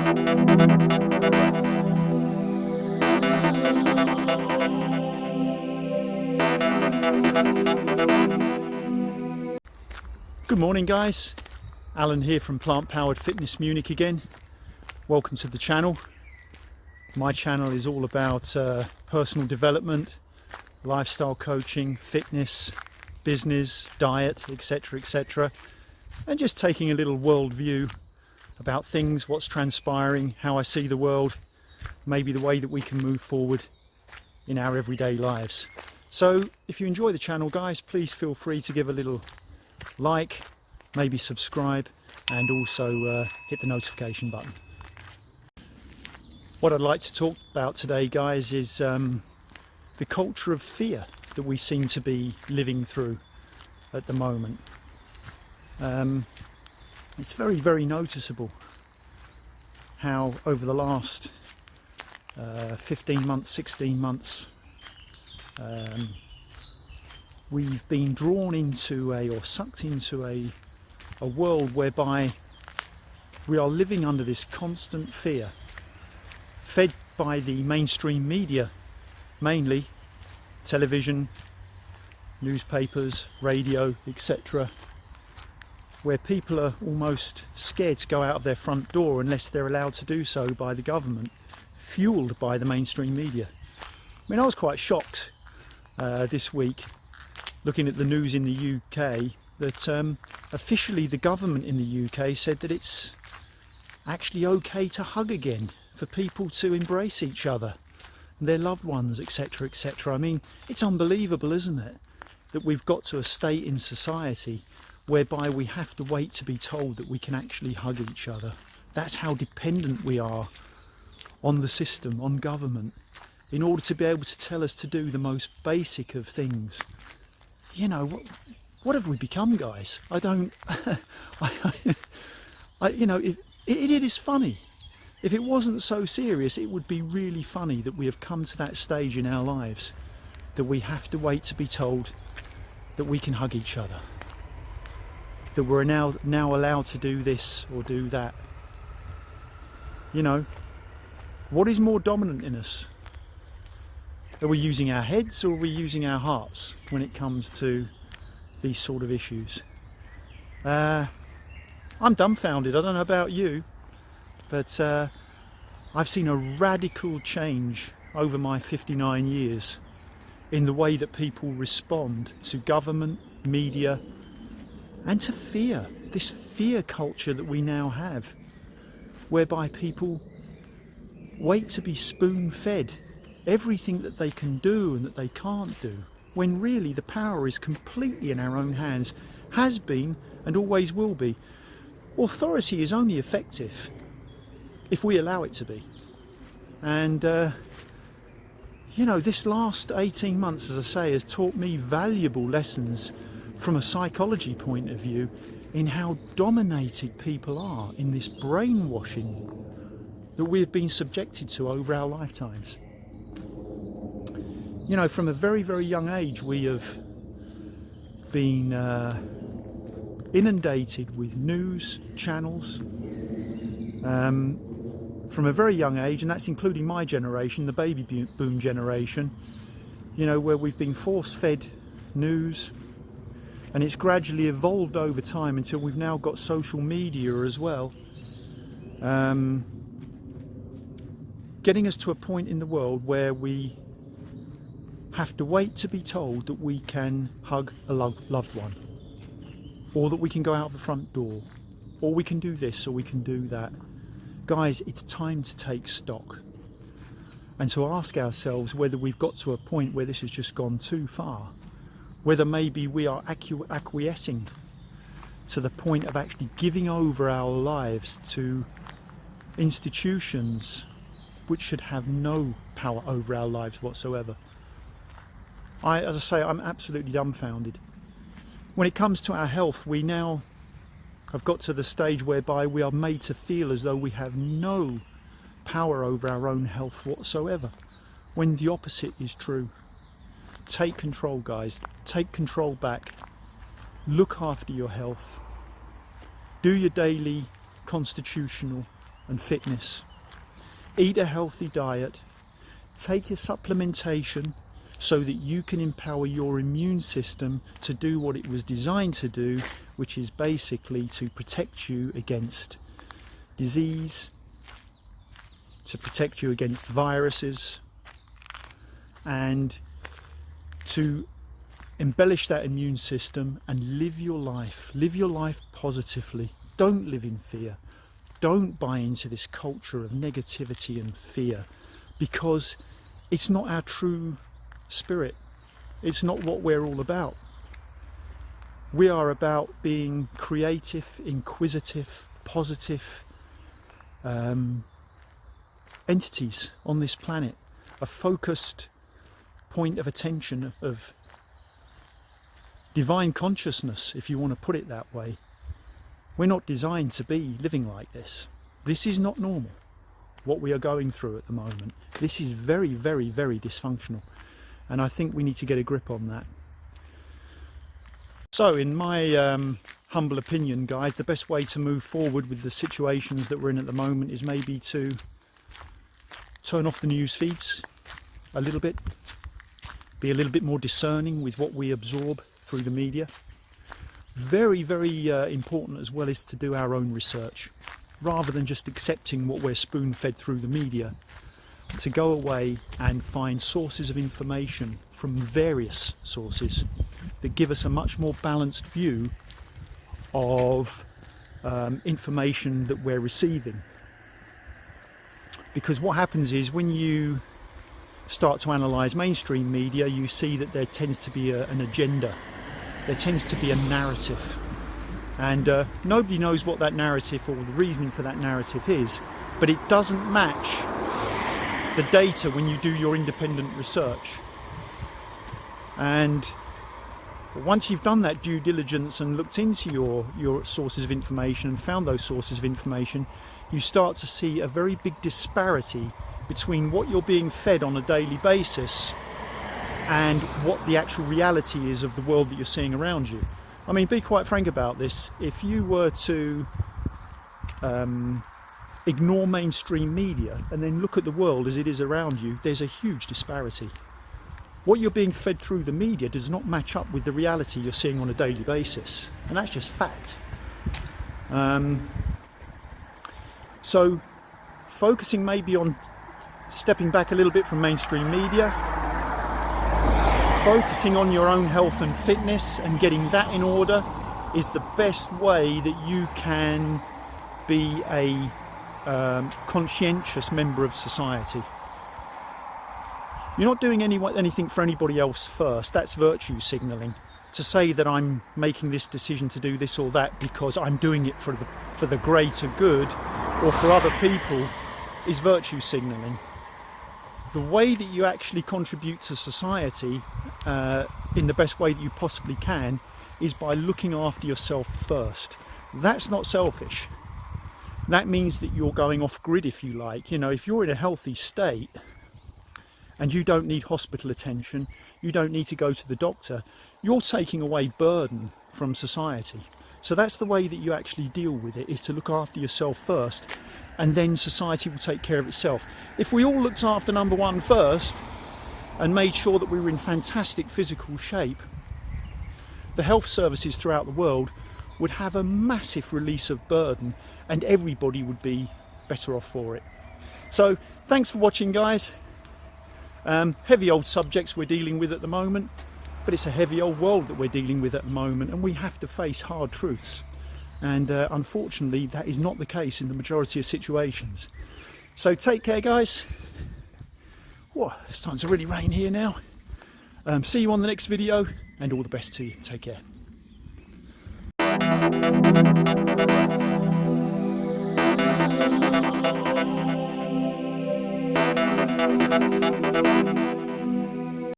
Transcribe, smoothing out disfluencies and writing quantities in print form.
Good morning guys, Alan here from Plant Powered Fitness Munich again. Welcome to the channel. My channel is all about personal development, lifestyle coaching, fitness, business, diet, etc, etc, and just taking a little world view about things, what's transpiring, how I see the world, maybe the way that we can move forward in our everyday lives. So if you enjoy the channel guys, please feel free to give a little like, maybe subscribe, and also hit the notification button. What I'd like to talk about today guys is the culture of fear that we seem to be living through at the moment. It's very, very noticeable how over the last 15 months, 16 months, we've been drawn into or sucked into a world whereby we are living under this constant fear, fed by the mainstream media, mainly television, newspapers, radio, etc, where people are almost scared to go out of their front door unless they're allowed to do so by the government, fueled by the mainstream media. I mean, I was quite shocked this week looking at the news in the UK that officially the government in the UK said that it's actually okay to hug again, for people to embrace each other and their loved ones, etc, etc. I mean, it's unbelievable, isn't it, that we've got to a state in society whereby we have to wait to be told that we can actually hug each other. That's how dependent we are on the system, on government, in order to be able to tell us to do the most basic of things. You know, what have we become, guys? I don't, you know, it is funny. If it wasn't so serious, it would be really funny that we have come to that stage in our lives that we have to wait to be told that we can hug each other, that we're now allowed to do this or do that. You know, what is more dominant in us? Are we using our heads or are we using our hearts when it comes to these sort of issues? I'm dumbfounded. I don't know about you, but I've seen a radical change over my 59 years in the way that people respond to government, media, and to fear. This fear culture that we now have, whereby people wait to be spoon-fed everything that they can do and that they can't do, when really the power is completely in our own hands, has been and always will be. Authority is only effective if we allow it to be. And you know, this last 18 months, as I say, has taught me valuable lessons from a psychology point of view in how dominated people are in this brainwashing that we have been subjected to over our lifetimes. You know, from a very, very young age, we have been inundated with news channels from a very young age, and that's including my generation, the baby boom generation, you know, where we've been force-fed news, and it's gradually evolved over time until we've now got social media as well, getting us to a point in the world where we have to wait to be told that we can hug a loved one, or that we can go out the front door, or we can do this or we can do that. Guys, it's time to take stock and to ask ourselves whether we've got to a point where this has just gone too far, whether maybe we are acquiescing to the point of actually giving over our lives to institutions which should have no power over our lives whatsoever. As I say, I'm absolutely dumbfounded. When it comes to our health, we now have got to the stage whereby we are made to feel as though we have no power over our own health whatsoever, when the opposite is true. Take control, guys. Take control back. Look after your health. Do your daily constitutional and fitness. Eat a healthy diet. Take your supplementation so that you can empower your immune system to do what it was designed to do, which is basically to protect you against disease, to protect you against viruses, and to embellish that immune system and live your life positively. Don't live in fear. Don't buy into this culture of negativity and fear, because it's not our true spirit. It's not what we're all about. We are about being creative, inquisitive, positive entities on this planet, a focused point of attention, of divine consciousness, if you want to put it that way. We're not designed to be living like this. This is not normal, what we are going through at the moment. This is very, very, very dysfunctional, and I think we need to get a grip on that. So in my humble opinion, guys, the best way to move forward with the situations that we're in at the moment is maybe to turn off the news feeds a little bit, be a little bit more discerning with what we absorb through the media. Very, very important as well is to do our own research, rather than just accepting what we're spoon-fed through the media, to go away and find sources of information from various sources that give us a much more balanced view of information that we're receiving. Because what happens is, when you start to analyse mainstream media, you see that there tends to be an agenda. There tends to be a narrative, and nobody knows what that narrative or the reasoning for that narrative is, but it doesn't match the data when you do your independent research. And once you've done that due diligence and looked into your sources of information and found those sources of information, you start to see a very big disparity between what you're being fed on a daily basis and what the actual reality is of the world that you're seeing around you. I mean, be quite frank about this. If you were to ignore mainstream media and then look at the world as it is around you, there's a huge disparity. What you're being fed through the media does not match up with the reality you're seeing on a daily basis, and that's just fact. So focusing maybe on stepping back a little bit from mainstream media, focusing on your own health and fitness and getting that in order is the best way that you can be a conscientious member of society. You're not doing anything for anybody else first. That's virtue signalling. To say that I'm making this decision to do this or that because I'm doing it for the greater good or for other people is virtue signalling. The way that you actually contribute to society in the best way that you possibly can is by looking after yourself first. That's not selfish. That means that you're going off grid, if you like. You know, if you're in a healthy state and you don't need hospital attention, you don't need to go to the doctor, you're taking away burden from society. So that's the way that you actually deal with it, is to look after yourself first, and then society will take care of itself. If we all looked after number one first and made sure that we were in fantastic physical shape, the health services throughout the world would have a massive release of burden and everybody would be better off for it. So thanks for watching, guys. Heavy old subjects we're dealing with at the moment, but it's a heavy old world that we're dealing with at the moment, and we have to face hard truths. And unfortunately, that is not the case in the majority of situations. So take care, guys. Whoa, it's starting to really rain here now. See you on the next video, and all the best to you. Take care.